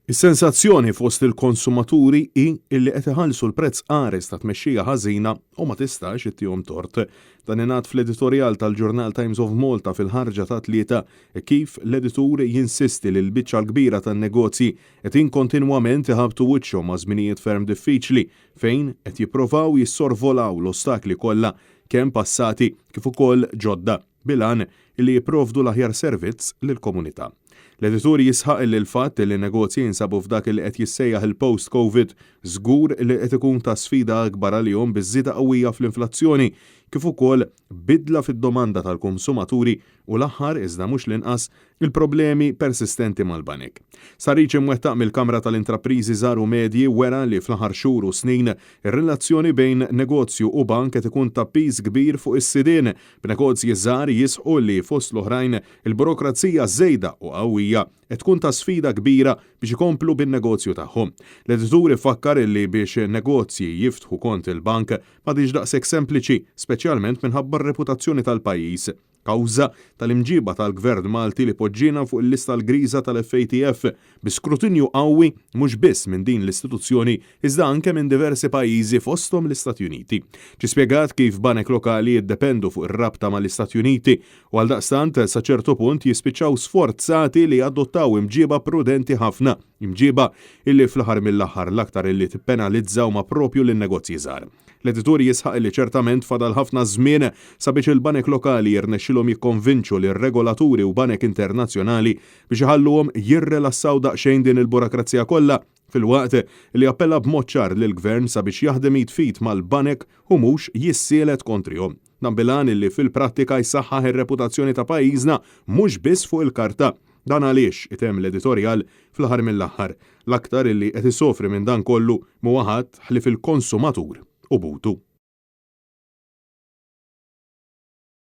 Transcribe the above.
Is-sensazzjoni fost il-konsumaturi hi illi qed iħallsu l-prezz qares ta' tmexxija ħażina u ma tistax ittihom tort. Dan ingħad fl-editorjal tal-Journal Times of Malta fil-ħarġa ta' tlieta kif l-editur jinsisti li l-biċċa l-kbira tan-negozji qed inkontinwament iħabtu wiċċhom ma' żminijiet ferm diffiċli fejn qed jippruvaw jissorvolaw l-ostakli kollha kemm passati kif ukoll ġodda bilan li jipprovdu l-aħjar servizz lill-komunità. L-editur jisħaq li l-fatt li negozji jinsabu f'dak li qed jissejjaħ il-post-COVID żgur li qed ikun ta' sfida akbar għalihom biż-żieda qawwija fl-inflazzjoni kif ukoll bidla fid-domanda tal-konsumaturi u l-aħħar iżda mhux l-inqas il-problemi persistenti mal-banek. Sarriċ imwettaq mill-Kamra tal-Intrapriżi żgħar u medji wera li fl-aħħar xhur u snin ir-relazzjoni bejn negozju u bank qed ikun ta' piż kbir fuq is-sidien b'negozji żgħar jisħu li fost l-oħrajn il-burokrazija żejda u qawwija qed tkun ta' sfida kbira biex ikomplu bin-negozju tagħhom. L-editur ifakkar li biex negozji jiftħu kont il-bank m'għadix daqshekk sempliċi, speċjalment minħabba r-reputazzjoni tal-pajjiż. Kawża tal-imġiba tal-Gvern Malti li poġġina fuq il-lista l-griża tal-FATF bi skrutinju qawwi mhux biss minn din l-istituzzjoni iżda anke minn diversi pajjiżi fosthom l-Istati Uniti. Ġi spjegat kif banek lokali jiddependu fuq ir-rabta mal-Istati Uniti u għaldaqstant sa ċertu punt jispiċċaw sforzati li adottaw imġiba prudenti ħafna, imġiba illi fl-aħħar mill-aħħar l-aktar illi tippenalizzaw ma' propju lin-negozji żgħar. L-editur jisħaq li ċertament fadal ħafna żmien sabiex il-banek lokali jirnexxilhom jikkonvinċu lir-regolaturi u banek internazzjonali biex iħalluhom jirrelassaw daqsxejn din il-burokrazija kollha fil-waqt li appella b'mod ċar lill-Gvern sabiex jaħdem jitfit mal-banek u mhux jissielet kontrihom. Dan bilan illi fil-prattika jsaħħaħ ir-reputazzjoni ta' pajjiżna mhux biss fuq il-karta. Dan għaliex item l-editorjal fl-aħħar mill-aħħar l-aktar illi qed isofri minn dan kollu mhu ħadd ħlief il-konsumatur u butu.